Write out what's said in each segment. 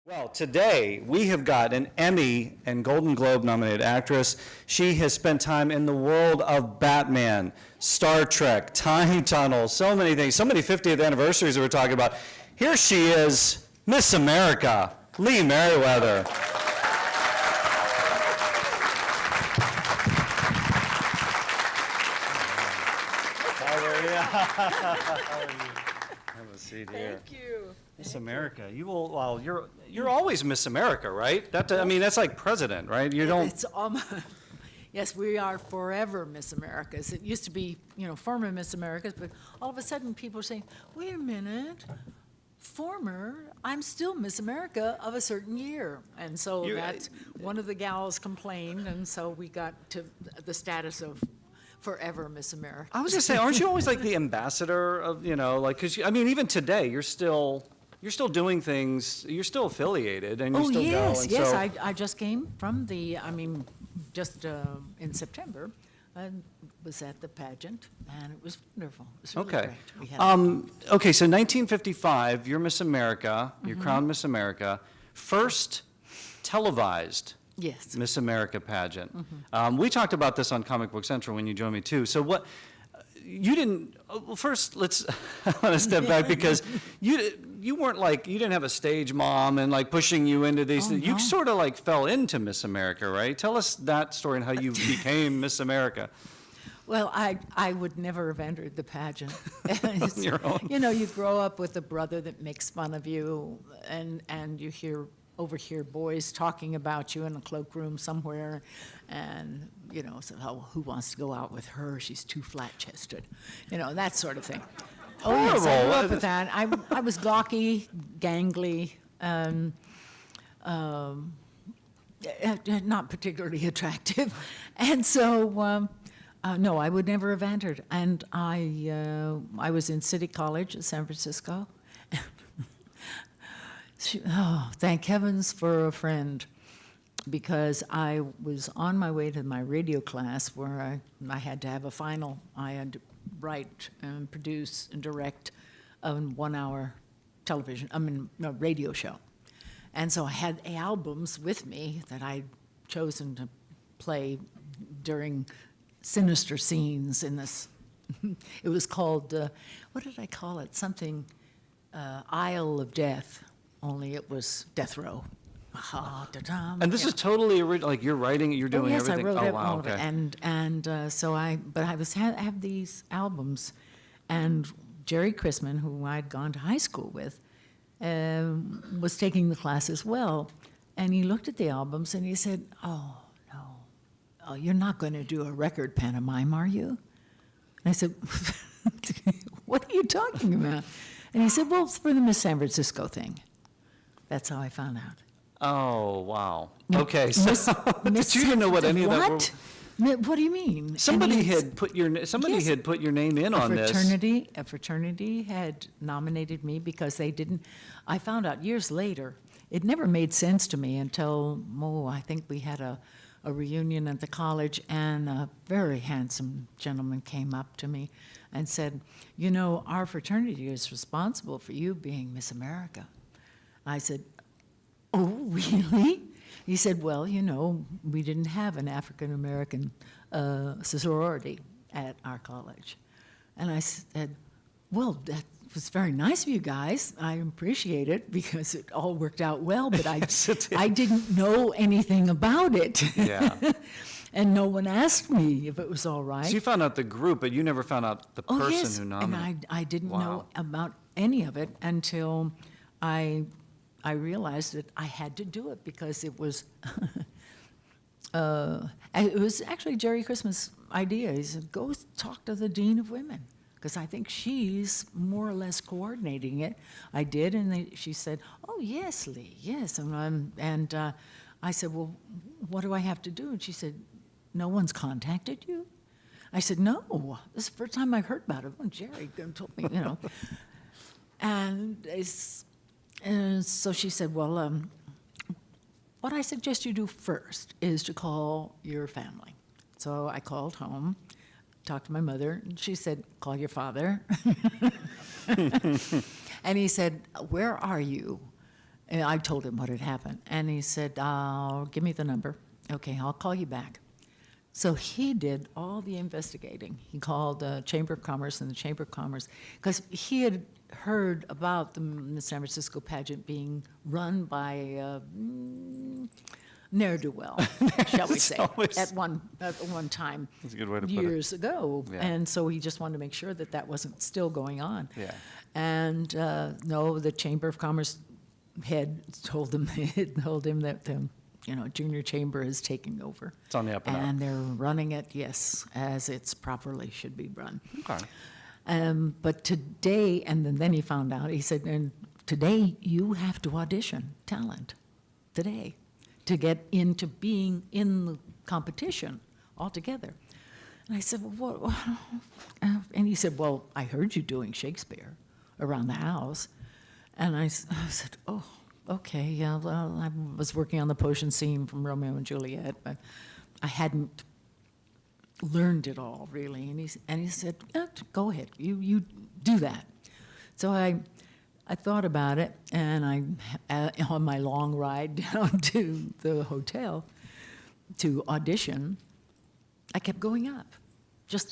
Well, today we have got an Emmy and Golden Globe nominated actress. She has spent time in the world of Batman, Star Trek, Time Tunnel, so many things, so many 50th anniversaries that we're talking about. Here she is, Miss America, Lee Meriwether. Have a seat here. Thank you. Miss America. You will. Well, you're always Miss America, right? I mean, that's like president, right? You don't. It's yes, we are forever Miss Americas. It used to be, former Miss Americas, but all of a sudden people are saying, wait a minute, former, I'm still Miss America of a certain year. And so that's one of the gals complained, and so we got to the status of forever Miss America. I was just saying, aren't you always like the ambassador of, because I mean, even today, you're still doing things. You're still affiliated, and you still go. And Yes. so, I just came from just in September. I was at the pageant, and it was wonderful. It was really okay. great. We had Okay. So 1955, you're Miss America. You're crowned Miss America. First televised yes. Miss America pageant. We talked about this on Comic Book Central when you joined me too. So what, you didn't, well, first let's, I want to step back because you weren't like, you didn't have a stage mom and like pushing you into these things. You no. sort of like fell into Miss America, right? Tell us that story and how you became Miss America. Well, I would never have entered the pageant. On your own. You grow up with a brother that makes fun of you, and you overhear boys talking about you in a cloakroom somewhere, and so who wants to go out with her? She's too flat-chested, that sort of thing. Oh yes, I grew up with that. I was gawky, gangly, not particularly attractive, and so no, I would never have entered. And I was in City College in San Francisco. Thank heavens for a friend, because I was on my way to my radio class where I had to have a final. I had to write and produce and direct a 1-hour radio show. And so I had albums with me that I'd chosen to play during sinister scenes in this. It was called, what did I call it? Something, Isle of Death. Only it was death row. And this is totally original, like you're writing, you're doing yes, everything. I wrote wow, all of it. okay. So I have these albums, and Jerry Chrisman, who I'd gone to high school with, was taking the class as well, and he looked at the albums and he said, "Oh no, you're not going to do a record pantomime, are you?" And I said, "What are you talking about?" And he said, "Well, it's for the Miss San Francisco thing." That's how I found out. Oh, wow. Okay, so Miss you didn't know what any of that were. What do you mean? Somebody had put your name in on this. A fraternity had nominated me because they didn't. I found out years later. It never made sense to me until I think we had a reunion at the college, and a very handsome gentleman came up to me and said, "Our fraternity is responsible for you being Miss America." I said, "Oh, really?" He said, "Well, we didn't have an African-American sorority at our college." And I said, "Well, that was very nice of you guys. I appreciate it because it all worked out well, but I didn't know anything about it." Yeah. And no one asked me if it was all right. So you found out the group, but you never found out the person yes. who nominated. And I didn't know about any of it until I realized that I had to do it because it was it was actually Jerry Christmas' idea. He said, "Go talk to the Dean of Women, because I think she's more or less coordinating it." I did, and she said, "Oh, yes, Lee, yes." And I said, "Well, what do I have to do?" And she said, "No one's contacted you?" I said, "No, this is the first time I've heard about it." Well, Jerry told me, And so she said, "Well, what I suggest you do first is to call your family." So I called home, talked to my mother, and she said, "Call your father." And he said, "Where are you?" And I told him what had happened. And he said, give me the number. Okay, I'll call you back. So he did all the investigating. He called the Chamber of Commerce and the Chamber of Commerce, because he had heard about the San Francisco pageant being run by ne'er-do-well, shall we say, at one time. That's a good way to put it. Years ago. Yeah. And so he just wanted to make sure that that wasn't still going on. Yeah. And no, the Chamber of Commerce head told him that junior chamber is taking over. It's on the up and up. And they're running it, yes, as it's properly should be run. Okay. But today, and then he found out, he said, and today you have to audition talent, today, to get into being in the competition altogether. And I said, well, what? And he said, well, I heard you doing Shakespeare around the house. And I said, oh, okay, yeah, well, I was working on the potion scene from Romeo and Juliet, but I hadn't learned it all, really. And he said, yeah, go ahead, you do that. So I thought about it, and on my long ride down to the hotel to audition, I kept going up.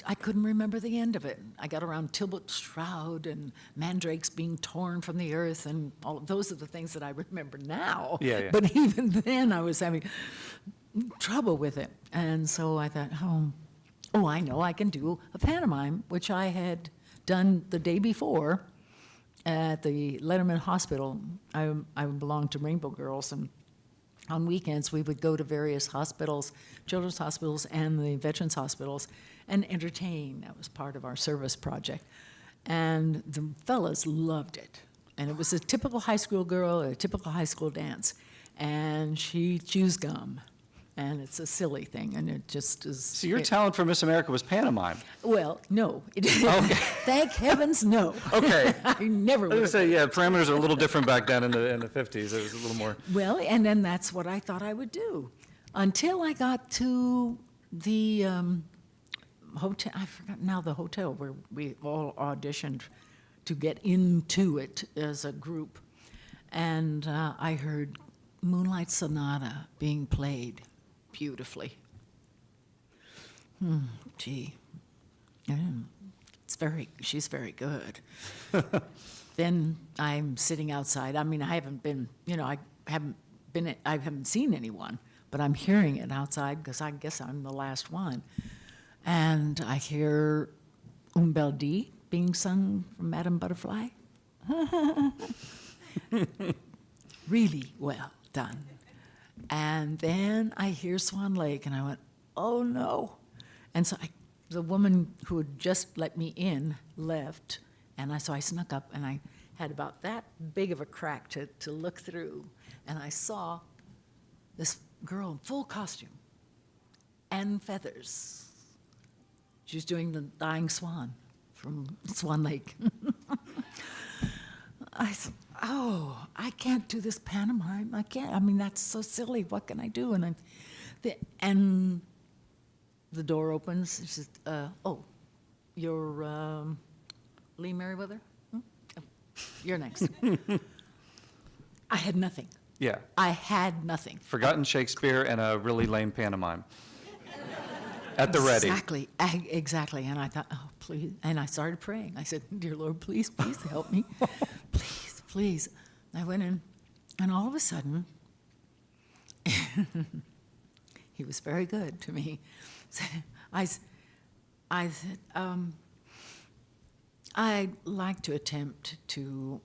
I couldn't remember the end of it. I got around Tilbot's Shroud and mandrakes being torn from the earth, and all of those are the things that I remember now. Yeah. But even then, I was having trouble with it. And so I thought, oh, I know, I can do a pantomime, which I had done the day before at the Letterman Hospital. I belonged to Rainbow Girls, and on weekends, we would go to various hospitals, children's hospitals and the veterans hospitals, and entertain. That was part of our service project. And the fellas loved it. And it was a typical high school girl, a typical high school dance. And she chews gum. And it's a silly thing, and it just is. So your talent for Miss America was pantomime. Well, no. Okay. Thank heavens, no. Okay. I never I would. was going to say, yeah, parameters are a little different back then in the 50s. It was a little more. Well, and then that's what I thought I would do until I got to the hotel. I forgot now the hotel where we all auditioned to get into it as a group. And I heard Moonlight Sonata being played beautifully. Gee. She's very good. Then I'm sitting outside. I mean, I haven't seen anyone, but I'm hearing it outside because I guess I'm the last one. And I hear Un Bel Dí being sung from Madame Butterfly. Really well done. And then I hear Swan Lake, and I went, oh no. And so the woman who had just let me in left, and so I snuck up, and I had about that big of a crack to look through, and I saw this girl in full costume and feathers. She was doing the Dying Swan from Swan Lake. I said, oh, I can't do this pantomime. I can't. I mean, that's so silly. What can I do? And the door opens. She says, oh, you're Lee Meriwether? Oh, you're next. I had nothing. Yeah. I had nothing. Forgotten Shakespeare and a really lame pantomime. At the ready. Exactly. And I thought, oh, please. And I started praying. I said, dear Lord, please help me. Please, please. I went in, and all of a sudden, he was very good to me. I said, I'd like to attempt to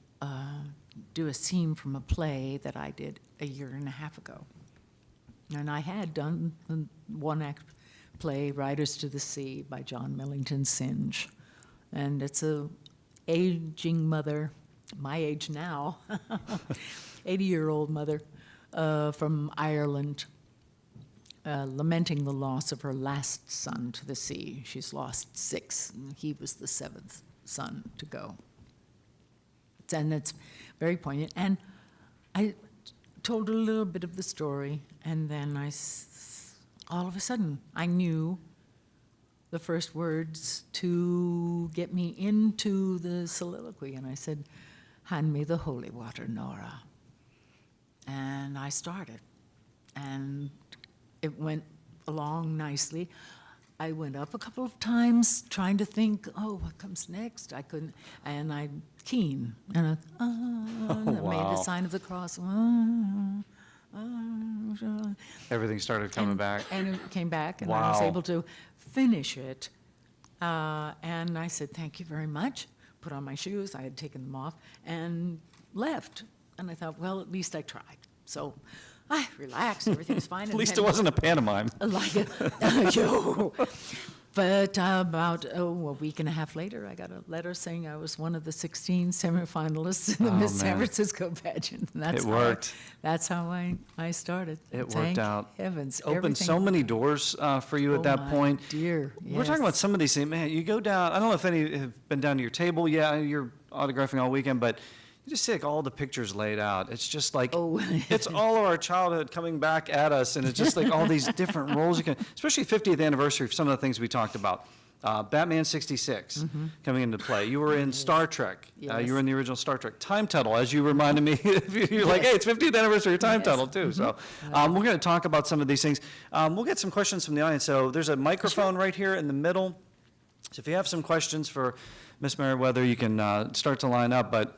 do a scene from a play that I did a year and a half ago. And I had done the one-act play, Riders to the Sea, by John Millington Synge. And it's a aging mother, my age now, 80-year-old mother from Ireland, lamenting the loss of her last son to the sea. She's lost 6, and he was the 7th son to go. And it's very poignant. And I told a little bit of the story, and then all of a sudden, I knew the first words to get me into the soliloquy, and I said, hand me the holy water, Nora. and I started. And it went along nicely. I went up a couple of times trying to think, oh, what comes next? I couldn't, and I'm keen, and I made wow. the sign of the cross. Everything started coming back. And it came back, and I was Wow. able to finish it. And I said, thank you very much. Put on my shoes, I had taken them off, and left. And I thought, well, at least I tried. So I relaxed, everything's fine. At least it wasn't a pantomime. Like it. Yo. But about a week and a half later, I got a letter saying I was one of the 16 semifinalists in the Oh, Miss San man. Francisco pageant. And that's It how worked. That's how I started. It Thank worked out. Heavens. Opened so Everything- many doors for you Oh, at that my point. dear, We're talking about yes. some of these things. Man, you go down, I don't know if any have been down to your table. Yeah, you're autographing all weekend, but you just see like all the pictures laid out. It's just like, Oh. it's all of our childhood coming back at us, and it's just like all these different roles you can, especially 50th anniversary for some of the things we talked about. Batman 66 coming into play. You were in Star Trek. Yes. You were in the original Star Trek. Time Tunnel, as you reminded me. You're like, hey, it's 50th anniversary of Time Yes. Tunnel, too. So we're going to talk about some of these things. We'll get some questions from the audience. So there's a microphone right here in the middle. So if you have some questions for Miss Meriwether, you can start to line up. But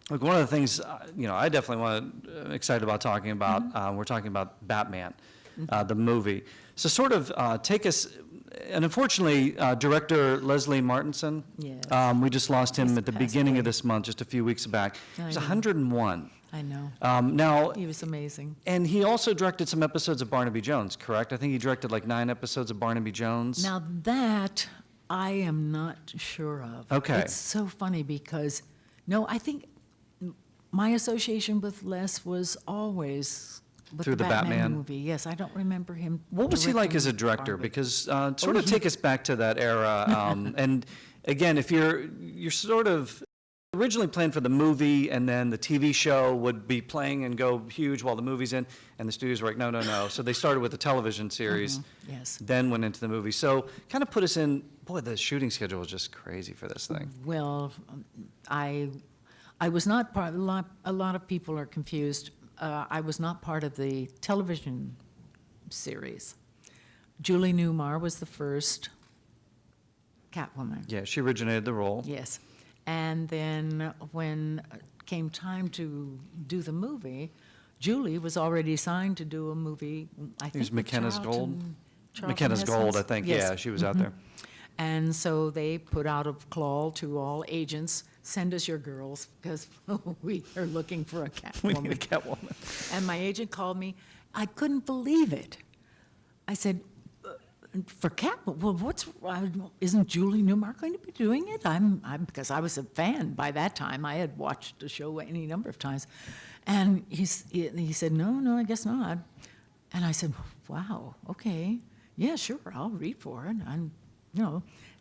look, one of the things, I definitely excited about talking about, we're talking about Batman, the movie. So sort of take us, and unfortunately, director Leslie Martinson, Yes. we just lost him Just at the passed beginning away. of this month, just a few weeks back. He I was know. 101. I know. Now, He was amazing. and he also directed some episodes of Barnaby Jones, correct? I think he directed like 9 episodes of Barnaby Jones. Now that I am not sure of. Okay. It's so funny because, no, I think my association with Les was always with Through the Batman. movie. Yes, I don't remember him. What was he like as a directing director? Barnaby. Because sort of take us back to that era. And again, if you're sort of originally planned for the movie, and then the TV show would be playing and go huge while the movie's in, and the studios were like, no. So they started with the television series, Yes. then went into the movie. So kind of put us in. Boy, the shooting schedule was just crazy for this thing. Well, I was not part. A lot of people are confused. I was not part of the television series. Julie Newmar was the first Catwoman. Yeah, she originated the role. Yes. And then when it came time to do the movie, Julie was already signed to do a movie, I think. was with McKenna's Gold? Charlton McKenna's Gold, I Heston's- think. Yes. Yeah, she was out there. And so they put out a call to all agents, send us your girls, because we are looking for a We need a Catwoman. Catwoman. And my agent called me. I couldn't believe it. I said, for Catwoman, well, isn't Julie Newmar going to be doing it? Because I was a fan by that time. I had watched the show any number of times. And he said, no, I guess not. And I said, wow, okay. Yeah, sure, I'll read for it.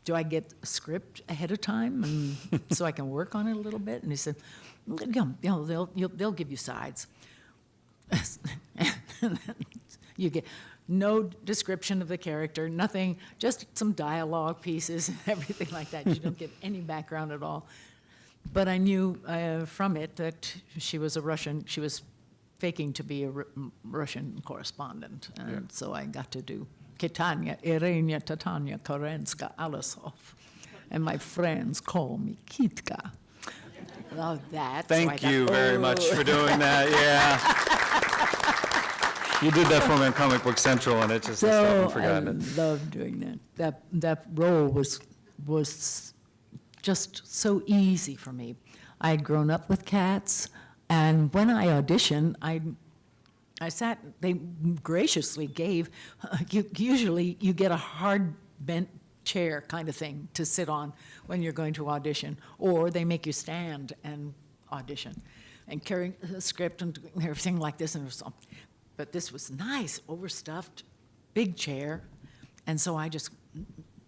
Do I get a script ahead of time and so I can work on it a little bit? And he said, they'll give you sides. You get no description of the character, nothing, just some dialogue pieces and everything like that. You don't get any background at all. But I knew from it that she was a Russian. She was faking to be a Russian correspondent, and so I got to do Kitanya, Irenia, Tatanya, Korenska, Alasov, and my friends call me Kitka. Love that. So I Thank got- you very much for doing that. Yeah. You did that for me on Comic Book Central, and it's just I So haven't I forgotten it. love doing that. That role was just so easy for me. I had grown up with cats, and when I auditioned, I sat. They graciously gave. Usually, you get a hard bent chair kind of thing to sit on when you're going to audition, or they make you stand and audition, and carrying the script and everything like this. And so, but this was nice, overstuffed, big chair, and so I just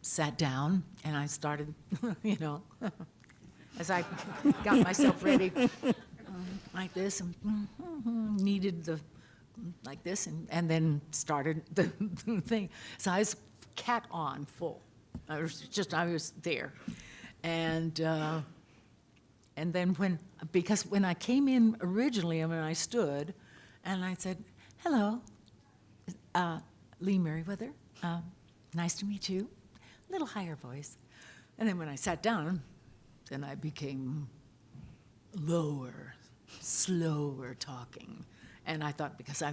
sat down and I started, as I got myself ready, like this, and needed the, like this, and then started the thing. So I was cat on full. I was there. And then because when I came in originally, I stood, And I said, hello, Lee Meriwether. Nice to meet you. A little higher voice. And then when I sat down, then I became lower, slower talking. And I thought, because I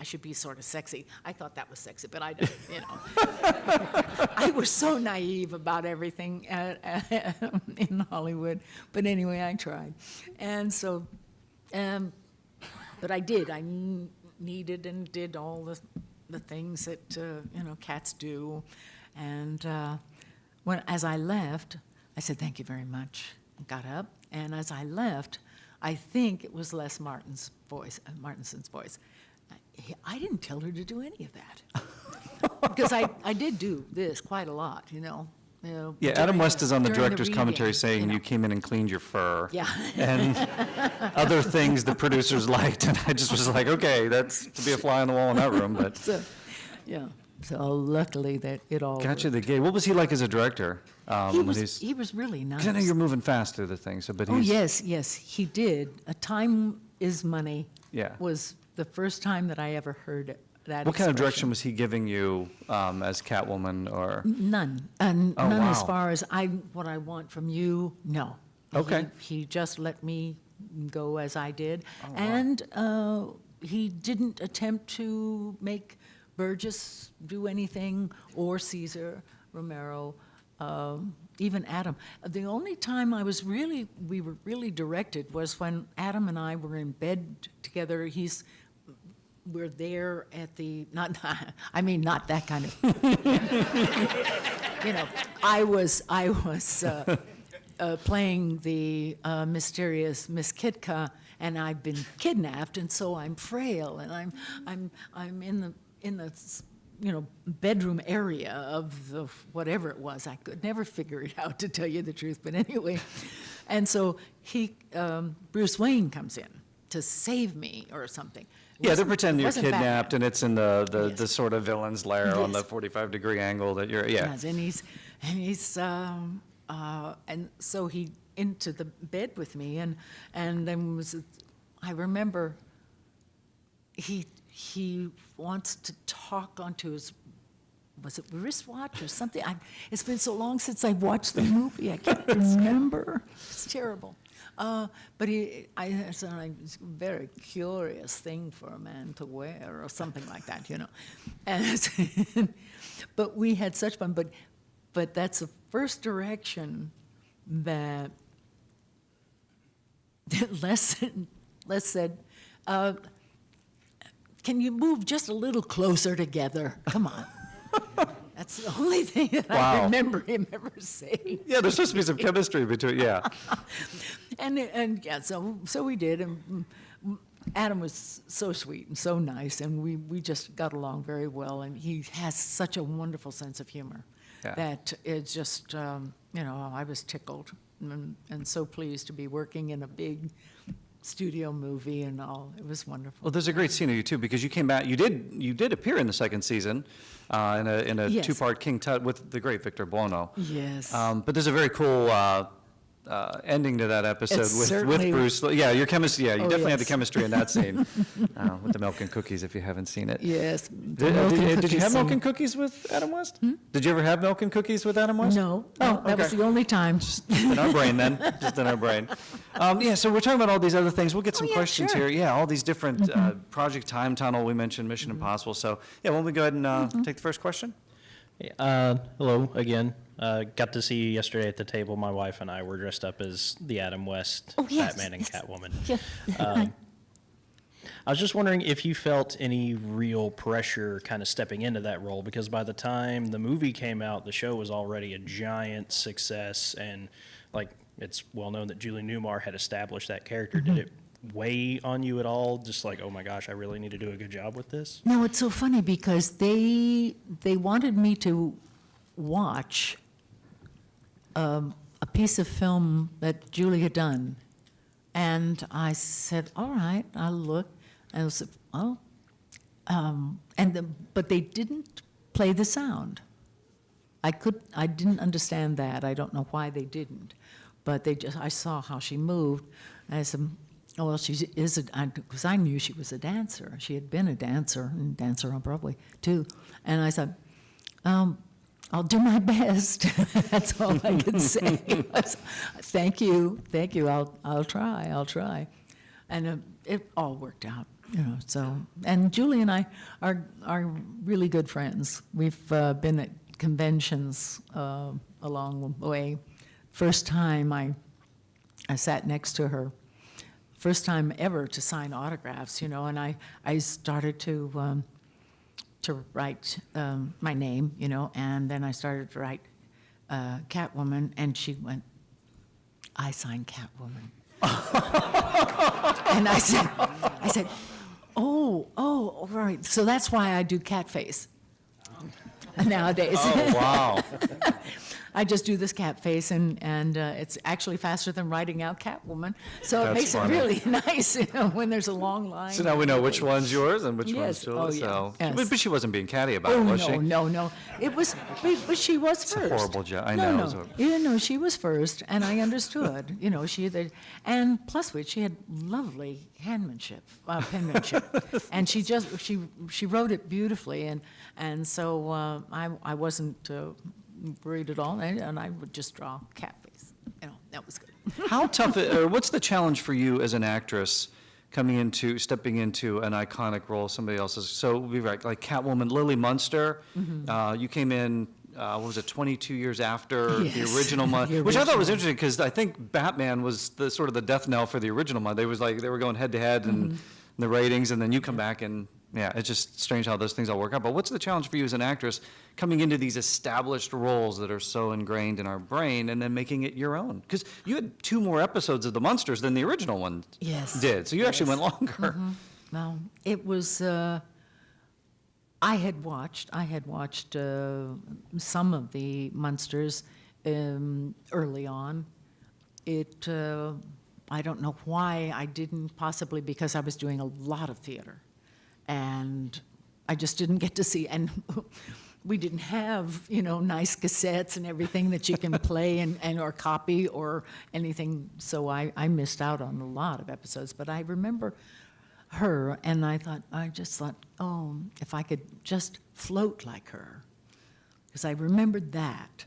should be sort of sexy. I thought that was sexy, but I don't, you know. I was so naive about everything in Hollywood. But anyway, I tried. And so, but I did. I needed and did all the things that, cats do. And as I left, I said, thank you very much. I got up. And as I left, I think it was Les Martinson's voice. I didn't tell her to do any of that. Because I did do this quite a lot, Yeah, Adam West is on the during director's reading, commentary saying you came in and cleaned your fur. Yeah. And other things the producers liked, and I just was like, okay, that's to be a fly on the wall in that room, but. So, yeah. So luckily that it all Got you worked. the gig. What was he like as a director? He when was really nice. 'cause I know you're moving fast through the thing, so, but Oh, he's. yes, he did. A time is money. Yeah. Was the first time that I ever heard that What kind of expression. direction was he giving you as Catwoman, or? None. Oh, None as wow. far as what I want from you, no. Okay. He just let me go as I did. Oh, wow. And he didn't attempt to make Burgess do anything, or Caesar, Romero, even Adam. The only time we were really directed was when Adam and I were in bed together. We're there at the, not that kind of, I was playing the mysterious Miss Kitka, and I've been kidnapped, and so I'm frail, and I'm in the bedroom area of the whatever it was. I could never figure it out, to tell you the truth, but anyway. And so Bruce Wayne comes in to save me or something. Yeah, they're pretending you're wasn't Batman. kidnapped, and it's in the Yes. sort of villain's lair on the Yes. 45-degree angle that you're, yeah. Yes, and so he into the bed with me, and then I remember he wants to talk onto his, was it wristwatch or something? It's been so long since I've watched the movie, I can't remember. It's terrible. But it's a very curious thing for a man to wear, or something like that, And but we had such fun. But that's the first direction that Les said, can you move just a little closer together? Come on. That's the only thing that I Wow. remember him ever saying. Yeah, there's supposed to be some chemistry between, yeah. And yeah, so we did, and Adam was so sweet and so nice, and we just got along very well, and he has such a wonderful sense of humor Yeah. that it's just, I was tickled and so pleased to be working in a big studio movie and all. It was wonderful. Well, there's a great scene of you too, because you came back. You did appear in the second season, in a Yes. two-part King Tut with the great Victor Buono. Yes. But there's a very cool ending to that episode It's with certainly- Bruce. Yeah, your chemistry. Yeah, you Oh, definitely had the yes. chemistry in that scene with the milk and cookies. If you haven't seen it. Yes. Did you have milk and cookies with Adam West? Did you ever have milk and cookies with Adam West? No, Oh, that was okay. the only time. In our brain then, just in our brain. Yeah, so we're talking about all these other things. We'll get some yeah, questions sure. here. Yeah, all these different Project Time Tunnel, we mentioned Mission Impossible. So yeah, why don't we go ahead and take the first question? Hello again. Got to see you yesterday at the table. My wife and I were dressed up as the Adam West, Oh, yes, Batman and yes. Catwoman. Yeah. I was just wondering if you felt any real pressure kind of stepping into that role, because by the time the movie came out, the show was already a giant success, and like it's well known that Julie Newmar had established that character. Did it weigh on you at all? Just like, oh my gosh, I really need to do a good job with this? No, it's so funny because they wanted me to watch a piece of film that Julie had done, and I said, "All right, I'll look." And I said, "Oh," but they didn't play the sound. I didn't understand that. I don't know why they didn't, but I saw how she moved, and I said, Oh, well, she is because I knew she was a dancer. She had been a dancer and dancer on Broadway too. And I said, I'll do my best. That's all I could say. Thank you. I'll try. And it all worked out, So, and Julie and I are really good friends. We've been at conventions along the way. First time I sat next to her. First time ever to sign autographs, and I started to write my name, and then I started to write Catwoman, and she went, I signed Catwoman. And I said, oh, right. So that's why I do cat face nowadays. Oh, wow. I just do this cat face, and it's actually faster than writing out Catwoman. So it That's makes funny. it really nice, when there's a long line. So now we know which one's yours and which one's Yes. Julie's. Oh, yeah. So, Yes. but she wasn't being catty about it, Oh, was she? no. It was, but she was first. a horrible job. I No, know. no. It's horrible. No, she was first, and I understood. And plus which she had lovely penmanship, and she wrote it beautifully, and so I wasn't worried at all, and I would just draw cat face. That was good. How tough, or what's the challenge for you as an actress stepping into an iconic role, somebody else's? So we'll be right, like Catwoman, Lily Munster, you came in, what was it, 22 years after the Yes, original one, the which I thought was original. interesting because I think Batman was the sort of the death knell for the original one. They were going head to head and the ratings, and then you come back and yeah, it's just strange how those things all work out. But what's the challenge for you as an actress coming into these established roles that are so ingrained in our brain and then making it your own? Because you had 2 more episodes of The Munsters than the original one Yes. did. So you actually Yes. went longer. Well, it was. I had watched some of the Munsters early on. I don't know why I didn't. Possibly because I was doing a lot of theater, and I just didn't get to see. And we didn't have nice cassettes and everything that you can play and or copy or anything. So I missed out on a lot of episodes. But I remember her, and I just thought, oh, if I could just float like her, because I remembered that.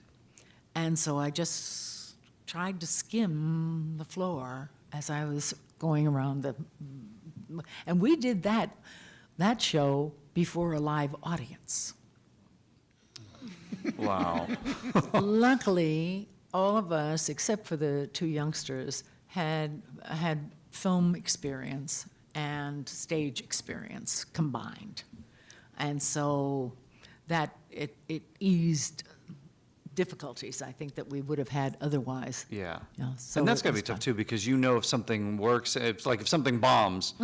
And so I just tried to skim the floor as I was going around and we did that show before a live audience. Wow. Luckily, all of us, except for the 2 youngsters, had film experience and stage experience combined. And so that it eased difficulties, I think, that we would have had otherwise. Yeah. So And that's it got to be was tough fun. too, because if something works, it's like if something bombs,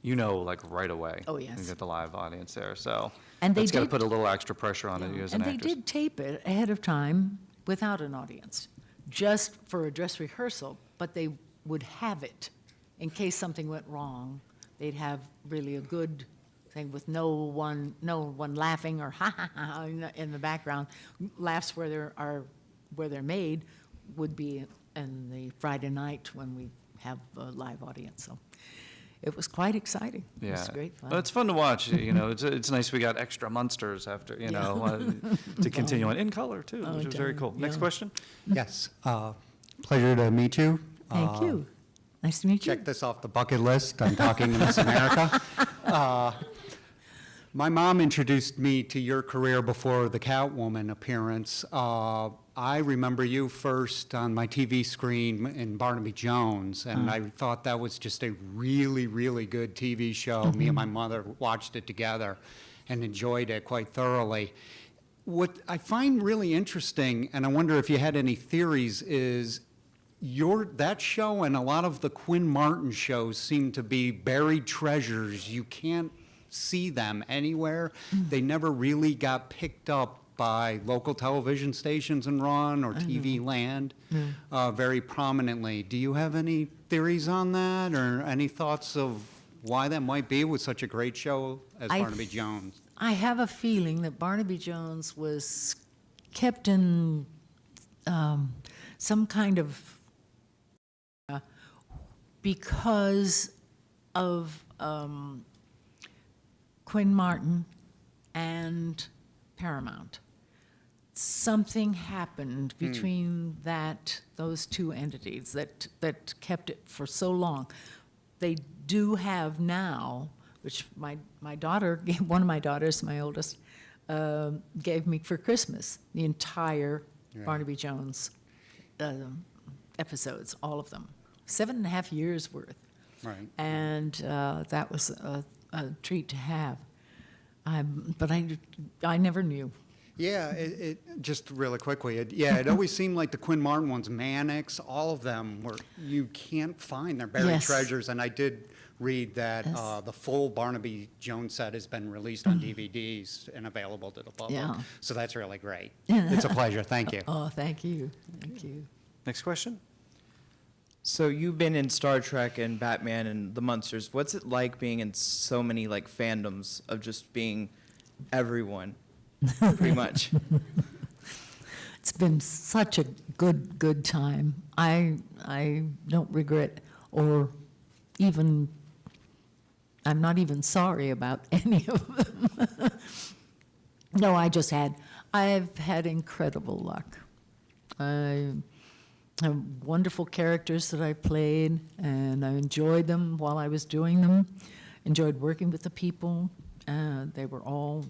like right away. Oh, yes. You get the live audience there. So And they that's got to did- put a little extra pressure on you as an And they actress. did tape it ahead of time without an audience, just for a dress rehearsal, but they would have it in case something went wrong. They'd have really a good thing with no one laughing or ha ha ha in the background. Laughs where they're made would be in the Friday night when we have a live audience. So it was quite exciting. It Yeah. was great fun. Well, it's fun to watch. It's nice we got extra Munsters after, to continue on in color too, Oh, which was very cool. darn, Next yeah. question? Yes. Pleasure to meet you. Thank you. Nice to meet you. Check this off the bucket list. I'm talking Miss America. My mom introduced me to your career before the Catwoman appearance. I remember you first on my TV screen in Barnaby Jones, and I thought that was just a really, really good TV show. Me and my mother watched it together and enjoyed it quite thoroughly. What I find really interesting, and I wonder if you had any theories, is that show and a lot of the Quinn Martin shows seem to be buried treasures. You can't see them anywhere. They never really got picked up by local television stations and run or TV Land very prominently. Do you have any theories on that or any thoughts of why that might be with such a great show as Barnaby Jones? I have a feeling that Barnaby Jones was kept in some kind of because of Quinn Martin and Paramount. Something happened between those two entities that kept it for so long. They do have now, which my daughter, one of my daughters, my oldest, gave me for Christmas, the entire Barnaby Jones episodes, all of them, 7.5 years worth. Right. And that was a treat to have. But I never knew. Yeah, it just really quickly, it always seemed like the Quinn Martin ones, Mannix, all of them were, you can't find, they're buried Yes. treasures. And I did read that Yes. the full Barnaby Jones set has been released on DVDs and available to the public. Yeah. So that's really great. It's a pleasure, thank you. Oh, thank you. Thank you. Next question? So you've been in Star Trek and Batman and the Munsters. What's it like being in so many like fandoms of just being everyone, pretty much? It's been such a good time. I don't regret or even, I'm not even sorry about any of them. No, I've had incredible luck. I have wonderful characters that I played, and I enjoyed them while I was doing them. Enjoyed working with the people. They were all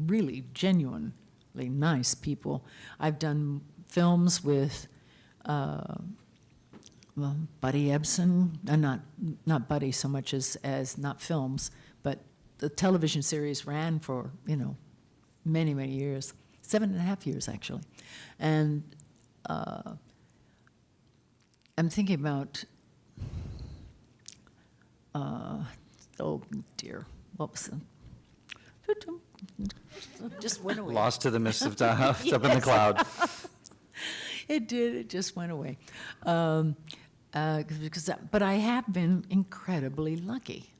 really genuinely nice people. I've done films with Buddy Ebsen, not Buddy so much as not films, but the television series ran for many years, 7.5 years actually, and. I'm thinking about, oh dear, what was it? Just went away. Lost to the mist of time, up in the cloud. It did, it just went away. But I have been incredibly lucky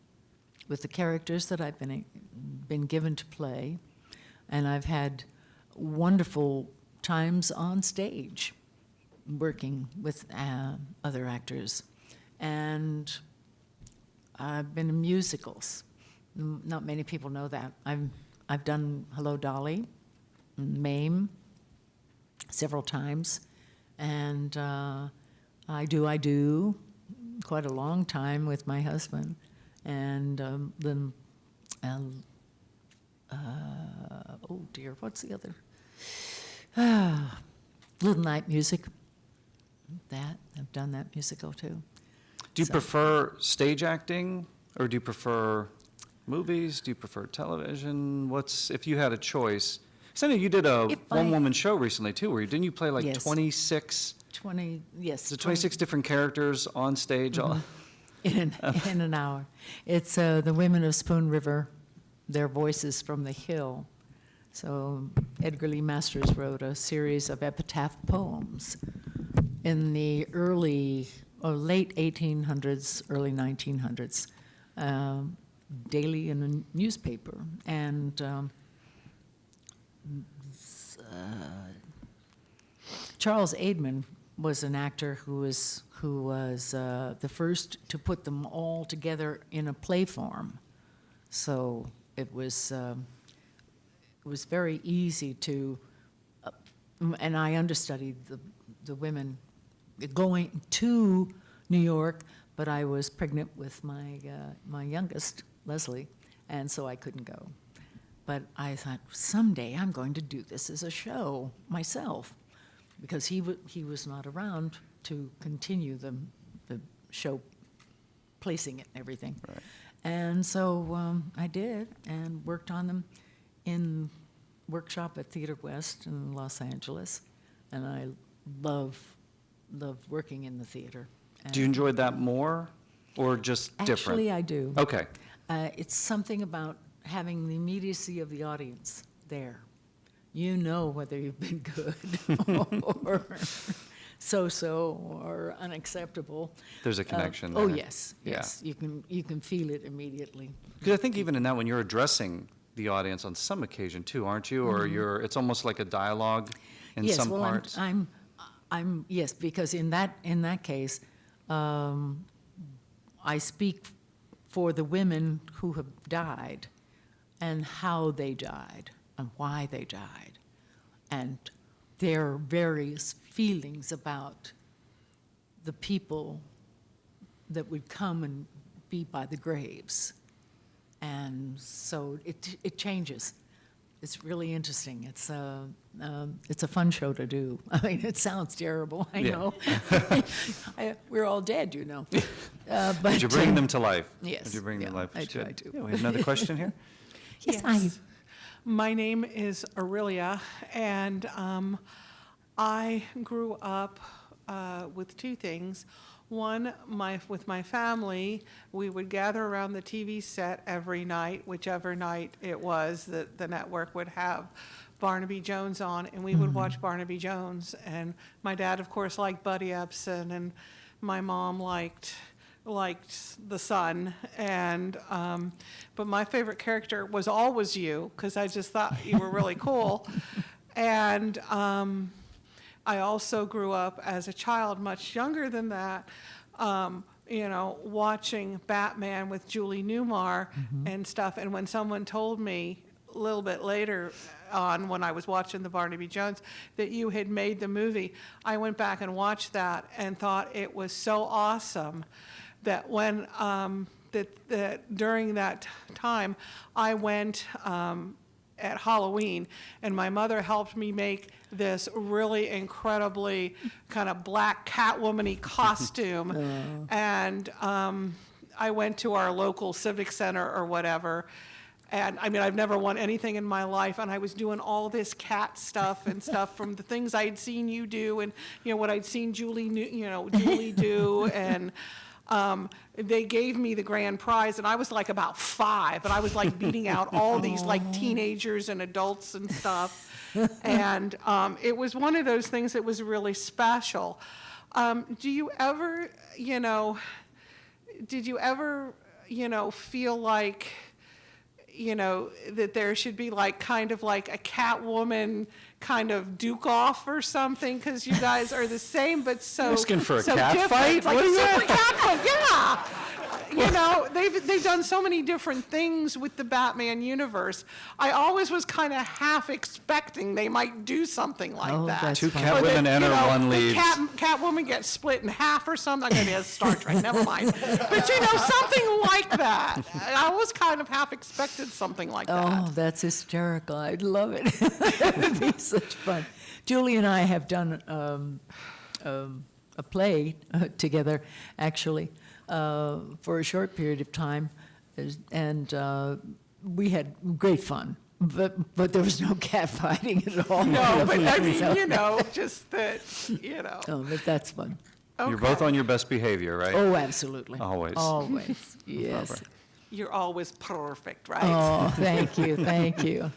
with the characters that I've been given to play, and I've had wonderful times on stage working with other actors. And I've been in musicals. Not many people know that. I've done Hello, Dolly, Mame, several times. And I Do, quite a long time with my husband. And then, oh dear, what's the other? Little Night Music. I've done that musical too. Do you So- prefer stage acting, or do you prefer movies? Do you prefer television? If you had a choice? Because I know you did a If I- one-woman show recently too, didn't you play like Yes. 26? 20, yes. 26 different characters on stage? In an hour. It's the women of Spoon River, their voices from the hill. So Edgar Lee Masters wrote a series of epitaph poems in the late 1800s, early 1900s, daily in a newspaper. And Charles Aidman was an actor who was the first to put them all together in a play form. So it was very easy to, and I understudied the women going to New York, but I was pregnant with my youngest, Leslie, and so I couldn't go. But I thought, someday I'm going to do this as a show myself, because he was not around to continue the show, placing it and everything. Right. And so I did, and worked on them in workshop at Theater West in Los Angeles, and I love working in the theater. Do you enjoy that more, or just different? Actually, I do. Okay. It's something about having the immediacy of the audience there. You know whether you've been good or so-so or unacceptable. There's a connection Oh, there. yes, Yeah. yes. You can feel it immediately. Because I think even in that, when you're addressing the audience on some occasion too, aren't you? Or it's almost like a dialogue in Yes, some well, parts. I'm yes, because in that case, I speak for the women who have died and how they died and why they died and their various feelings about the people that would come and be by the graves. And so it changes. It's really interesting. It's a fun show to do. I mean, it sounds terrible, I Yeah. know. We're all dead, you know. But Did you bring them to life? yes, Did you bring them to yeah, life? I Good. try to. Yeah, we have another question here? Yes, Yes. My name is Aurelia, and I grew up with two things. One, with my family, we would gather around the TV set every night, whichever night it was that the network would have Barnaby Jones on, and we would watch Barnaby Jones. And my dad, of course, liked Buddy Ebsen, and my mom liked the Sun, and but my favorite character was always you, because I just thought you were really cool. And I also grew up as a child, much younger than that, watching Batman with Julie Newmar and stuff. And when someone told me a little bit later on, when I was watching the Barnaby Jones, that you had made the movie, I went back and watched that and thought it was so awesome that when that during that time I went at Halloween, and my mother helped me make this really incredibly kind of black Catwoman-y costume. And I went to our local civic center or whatever. And I mean, I've never won anything in my life, and I was doing all this cat stuff and stuff from the things I'd seen you do, and what I'd seen Julie do, and they gave me the grand prize, and I was like about 5, and I was like beating out all these like teenagers and adults and stuff. And it was one of those things that was really special. Do you ever, did you ever, feel like, that there should be like kind of like a Catwoman kind of duke off or something, because you guys are the same but so Asking for a so cat different. fight? It's like What a is super that? cat fight, yeah. They've done so many different things with the Batman universe. I always was kind of half expecting they might do something like Oh, that. that's Two fun. Catwomen Or that, enter, one the leaves. Catwoman gets split in half or something. I'm going to be a Star Trek, never mind. But something like that. I was kind of half expected something like that. Oh, that's hysterical. I'd love it. It would be such fun. Julie and I have done a play together, actually, for a short period of time, and we had great fun. But there was no cat fighting at all. No, but I mean, So- just that, Oh, but that's fun. You're both on your best behavior, right? Oh, absolutely. Always. Always, yes. Robert. You're always perfect, right? Oh, thank you, thank you.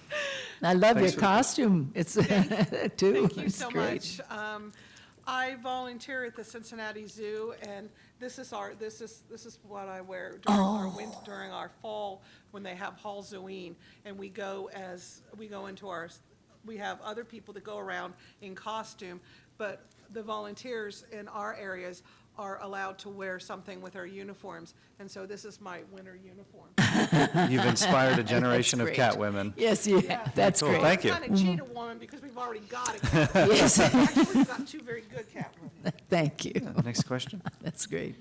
I love your Thanks for- costume. It's, too. Thank you It's so great. much. I volunteer at the Cincinnati Zoo, and this is what I wear during our winter, during our fall, when they have Halloween, and we have other people that go around in costume, but the volunteers in our areas are allowed to wear something with our uniforms, and so this is my winter uniform. You've inspired a generation of great. Catwomen. Yes, yeah, that's Cool, great. thank you. Kind of cheat a woman because we've already got a Catwoman. Yes, Actually, we've got 2 very good Catwomen. thank you. Next question. That's great.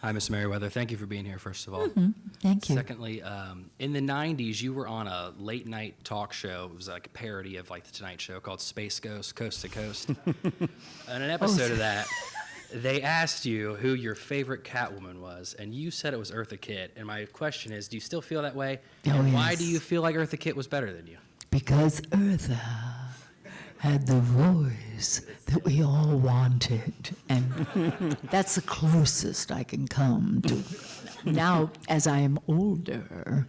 Hi, Ms. Meriwether. Thank you for being here, first of all. Thank you. Secondly, in the 90s, you were on a late night talk show. It was like a parody of like The Tonight Show called Space Ghost Coast to Coast. In an episode of that, they asked you who your favorite Catwoman was, and you said it was Eartha Kitt. And my question is, do you still feel that way? Oh, And why yes. do you feel like Eartha Kitt was better than you? Because Eartha had the voice that we all wanted, and that's the closest I can come to. Now, as I am older,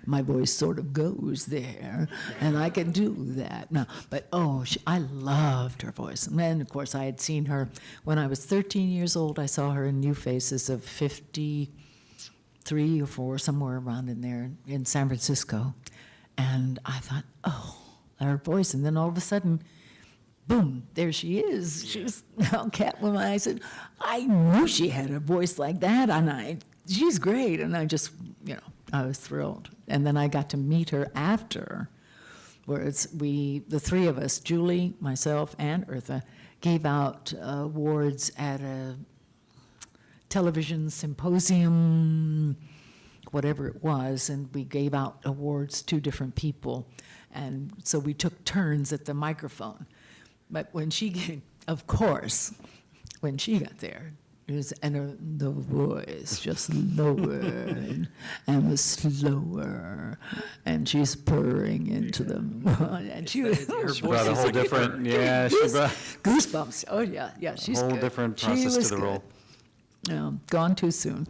my voice sort of goes there, and I can do that now. But I loved her voice. And then, of course, I had seen her when I was 13 years old. I saw her in New Faces of 53 or 4, somewhere around in there, in San Francisco. And I thought, her voice. And then all of a sudden, boom, there she is. She's now Catwoman. I said, I knew she had a voice like that, and I she's great. And I just, I was thrilled. And then I got to meet her after, whereas the three of us, Julie, myself, and Eartha, gave out awards at a television symposium, whatever it was, and we gave out awards to different people. And so we took turns at the microphone. But when of course, when she got there, the voice just lowered and was slower, and she's purring into them. And she was her Brought a whole different, yeah, she brought goosebumps. Oh yeah, she's a whole good. different She process was to the good. role. Gone too soon.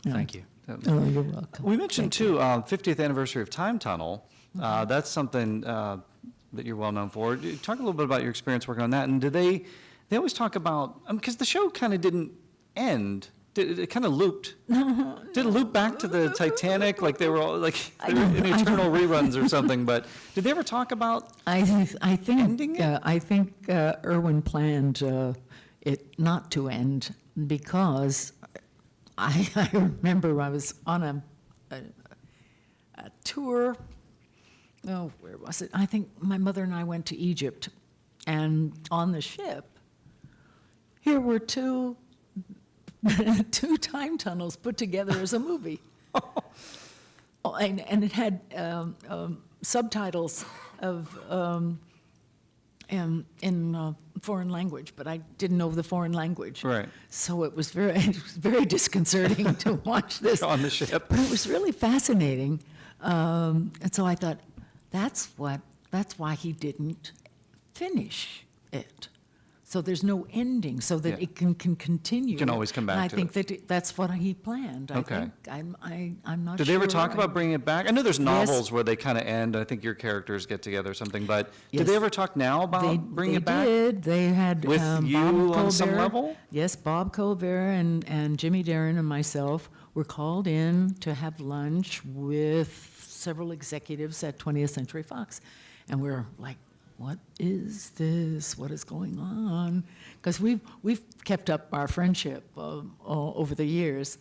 Yeah. Thank you. Oh, you're welcome. We mentioned too, 50th anniversary of Time Tunnel. That's something that you're well known for. Talk a little bit about your experience working on that. And did they always talk about, because the show kind of didn't end. It kind of looped. Did it loop back to the Titanic? Like they were all like they were in eternal reruns or something. But did they ever talk about? I think Ending it? I think Irwin planned it not to end because I remember I was on a tour. Oh, where was it? I think my mother and I went to Egypt, and on the ship, here were two time tunnels put together as a movie. Oh, and it had subtitles of in foreign language, but I didn't know the foreign language. Right. So it was very disconcerting to watch this On the ship. But it was really fascinating, and so I thought, that's why he didn't finish it. So there's no ending, so that Yeah. it can continue. You can always come back and to I think that that's what he planned. Okay. I'm not Did sure. they ever talk about bringing it back? I know there's Yes. novels where they kind of end. I think your characters get together or something. But did Yes. they ever talk now about bringing it back? They did. They had With Bob you on some Colbert. level? Yes, Bob Colbert and Jimmy Darren and myself were called in to have lunch with several executives at 20th Century Fox, and we're like, what is this? What is going on? Because we've kept up our friendship over the years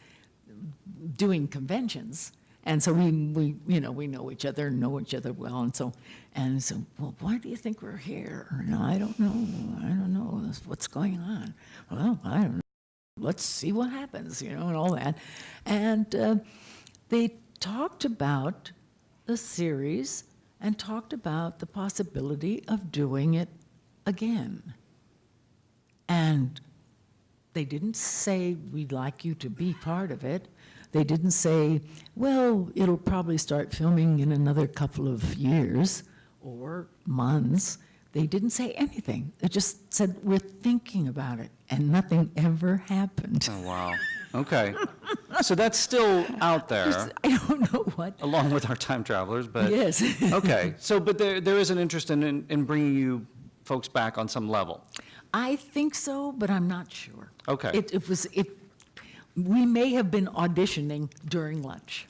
doing conventions, and so we know each other, know each other well, and so well, why do you think we're here? I don't know what's going on. Well, I don't know. Let's see what happens, and all that, and they talked about the series and talked about the possibility of doing it again. And they didn't say, we'd like you to be part of it. They didn't say, well, it'll probably start filming in another couple of years or months. They didn't say anything. They just said, we're thinking about it, and nothing ever happened. Oh, wow. Okay. So that's still out there, I don't know what. along with our time travelers, but. Yes. Okay. So, but there is an interest in bringing you folks back on some level. I think so, but I'm not sure. Okay. We may have been auditioning during lunch.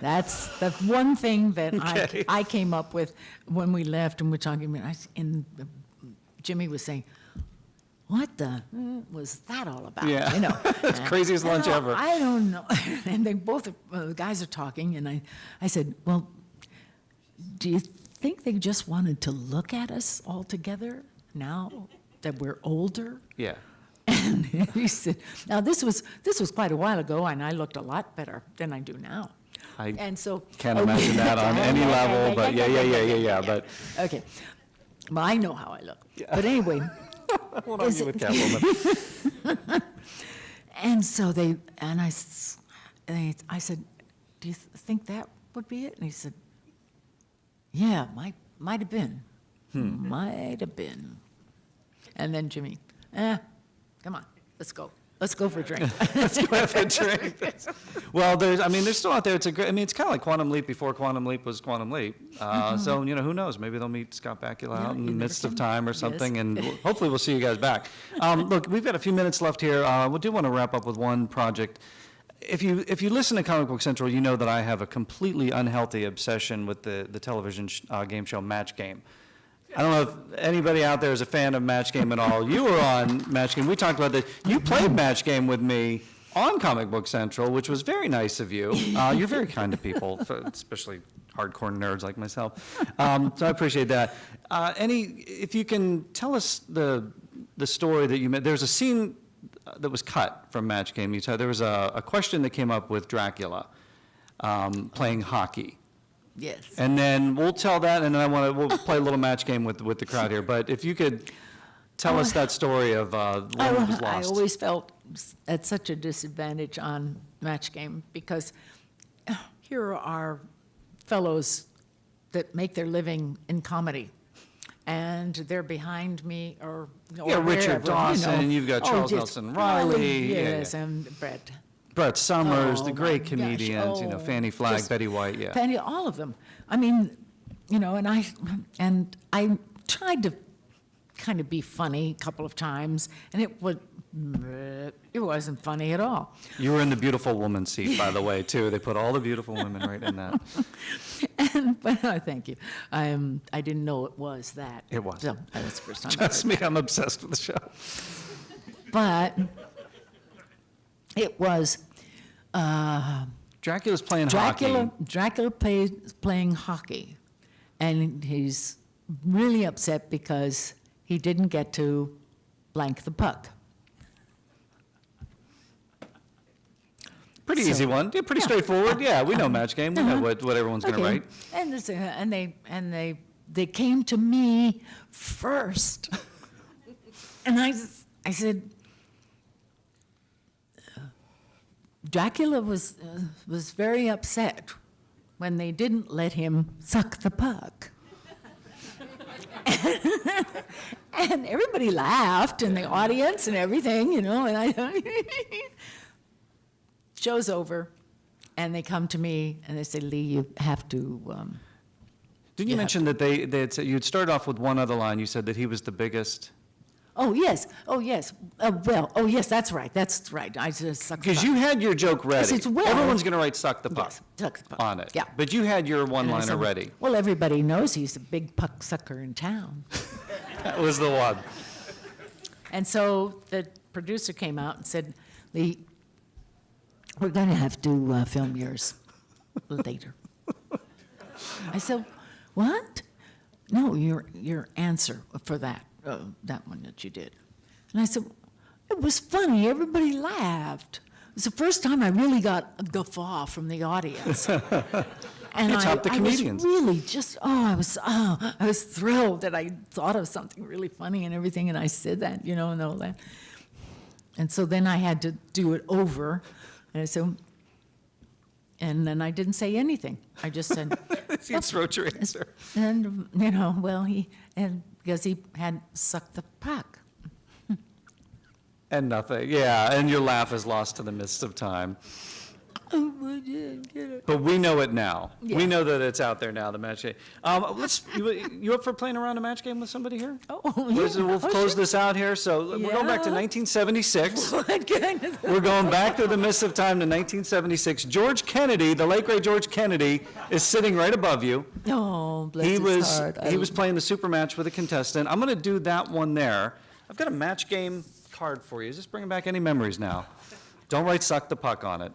That's the one thing that Okay. I came up with when we left and we're talking, and Jimmy was saying, what the was that all about? Yeah. That's And, craziest lunch ever. I don't know. And they both, the guys are talking, and I said, well, do you think they just wanted to look at us all together now that we're older? Yeah. And he said, now this was quite a while ago, and I looked a lot better than I do now. I And so. can't imagine that on any level, but yeah, but. Okay. Well, I know how I look. But anyway. I won't argue with Catwoman. And so I said, do you think that would be it? And he said, yeah, might have been. Might have been. And then Jimmy, come on, let's go. Let's go for a drink. Let's go have a drink. Well, they're still out there. It's it's kind of like Quantum Leap before Quantum Leap was Quantum Leap. So, who knows? Maybe they'll meet Scott Bakula Yeah, out in you the never midst of can. time or Yes. something, and hopefully we'll see you guys back. Look, we've got a few minutes left here. We do want to wrap up with one project. If you listen to Comic Book Central, you know that I have a completely unhealthy obsession with the television game show Match Game. I don't know if anybody out there is a fan of Match Game at all. You were on Match Game. We talked about this. You played Match Game with me on Comic Book Central, which was very nice of you. You're very kind to people, especially hardcore nerds like myself. So I appreciate that. If you can tell us the story that you made. There's a scene that was cut from Match Game. There was a question that came up with Dracula playing hockey. Yes. And then we'll tell that, and then we'll play a little match game with the crowd here. But if you could tell us that story of one that was I lost. always felt at such a disadvantage on Match Game because here are fellows that make their living in comedy, and they're behind me or Yeah, Richard wherever, Dawson, you've got Charles just Nelson Riley, yes, yeah. and Brett. Brett Summers, Oh, the my great gosh, comedians, Fannie Flagg, just Betty White, yeah. Penny, all of them. I mean, and I tried to kind of be funny a couple of times, and it wasn't funny at all. You were in the beautiful woman seat, by the way, too. They put all the beautiful women right in that. But thank you. I didn't know it was that. It was. So that was the first time. I Trust heard me, that. I'm obsessed with the show. But it was Dracula's playing hockey. Dracula playing hockey, and he's really upset because he didn't get to blank the puck. Pretty So- easy one. Yeah, pretty Yeah. straightforward. Yeah, we know match game. We know what everyone's going to Okay. write. And they came to me first, and I said, Dracula was very upset when they didn't let him suck the puck. And everybody laughed in the audience and everything, and show's over, and they come to me and they say, Lee, you have to, Didn't you Yeah. mention that they had said, you'd started off with one other line. You said that he was the biggest. oh, yes, yes, that's right, I just sucked the Because puck. you had your joke ready. said, well- Everyone's going to write suck the puck Yes, suck the puck. on it. Yeah. But you had your And I one-liner said, ready. Well, everybody knows he's the big puck sucker in town. That was the one. And so the producer came out and said, Lee, we're going to have to film yours later. I said, what? No, your answer for that one that you did. And I said, it was funny. Everybody laughed. It was the first time I really got a guffaw from the audience. And You topped the comedians. I was really just, I was thrilled that I thought of something really funny and everything, and I said that, and all that. And so then I had to do it over, and I said, and then I didn't say anything. I just said, You just wrote your answer. and, because he had sucked the puck. And nothing. Yeah, and your laugh is lost to the mist of time. Oh, I didn't get it. But we know it now. We Yeah. know that it's out there now, the match game. You up for playing around a match game with somebody here? Oh, We'll close this out here. So we're going back to Yeah. 1976. What kind of? We're going back through the mist of time to 1976. George Kennedy, the late great George Kennedy, is sitting right above you. Oh, bless He his was heart. he was playing the super match with a contestant. I'm going to do that one there. I've got a match game card for you. Just bringing back any memories now. Don't write "suck the puck" on it.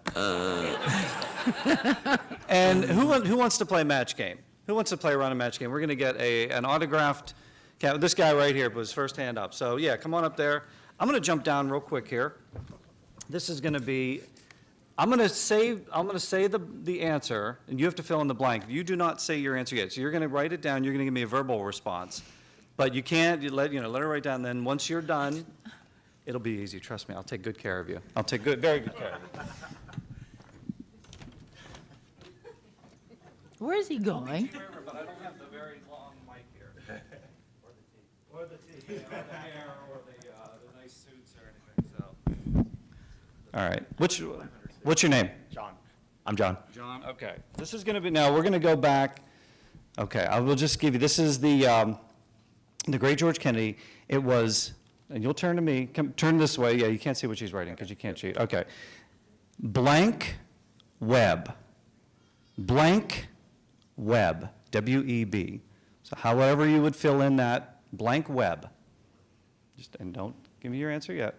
And who wants to play match game? Who wants to play around a match game? We're going to get an autographed. This guy right here put his first hand up. So yeah, come on up there. I'm going to jump down real quick here. This is going to be. I'm going to say the answer, and you have to fill in the blank. You do not say your answer yet. So you're going to write it down. You're going to give me a verbal response, but you can't. Let her write down. Then once you're done, it'll be easy. Trust me. I'll take good care of you. I'll take very good care of you. Where is he going? But I don't have the very long mic here. Or the hair, or the nice suits or anything. So. All right. What's your name? John. I'm John. John. Okay. This is going to be, now we're going to go back. Okay, I will just give you, this is the great George Kennedy. It was, and you'll turn to me, turn this way. Yeah, you can't see what she's writing because you can't cheat. Okay. Blank web. Blank web. W-E-B. So however you would fill in that blank web. And don't give me your answer yet.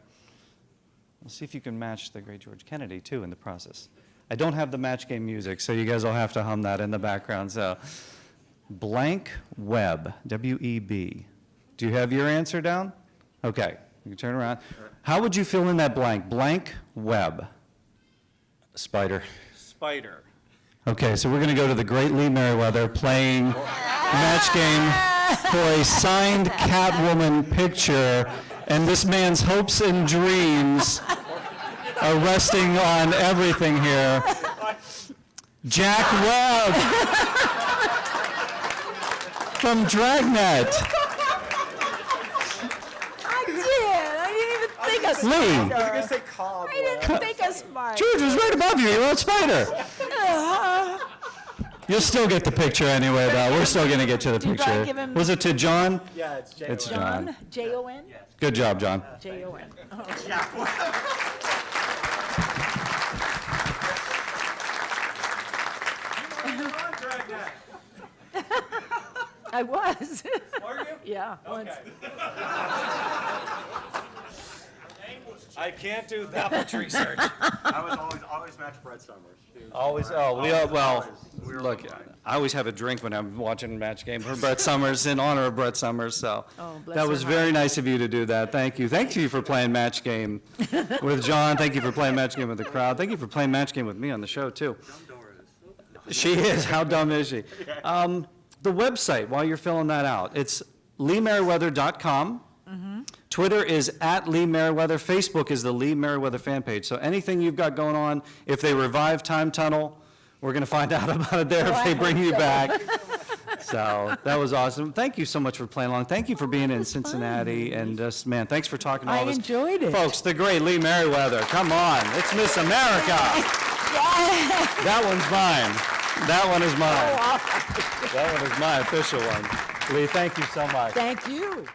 We'll see if you can match the great George Kennedy, too, in the process. I don't have the match game music, so you guys will have to hum that in the background. So, blank web, W-E-B. Do you have your answer down? Okay, you can turn around. How would you fill in that blank? Blank web. Spider. Spider. Okay, so we're going to go to the great Lee Meriwether playing match game for a signed Catwoman picture, and this man's hopes and dreams are resting on everything here. Jack Webb from Dragnet. I didn't even think of Lee, I was gonna say cobweb. I didn't think of smart. George was right above you. You wrote Spider. You'll still get the picture anyway, though. We're still going to get you the Did I picture. give him- Was it to John? Yeah, it's J. It's John. John, J-O-N? Good job, John. J-O-N. I was. Are you? Yeah. once. I can't do that much research. I was always match Brett Summers. Always, look, I always have a drink when I'm watching a match game for Brett Summers, in honor of Brett Summers, so. Oh, bless That her was heart. very nice of you to do that, thank you. Thank you for playing match game with John, thank you for playing match game with the crowd, thank you for playing match game with me on the show, too. She is, how dumb is she? The website, while you're filling that out, it's leemeriwether.com. Twitter is @LeeMeriwether. Facebook is the Lee Meriwether fan page. So anything you've got going on, if they revive Time Tunnel, we're going to find out about it there if they bring you back. So that was awesome. Thank you so much for playing along. Thank you for being in Cincinnati. And just, man, thanks for talking to all I of us. enjoyed it. Folks, the great Lee Meriwether. Come on. It's Miss America. That one's mine. That one is mine. That one is my official one. Lee, thank you so much. Thank you.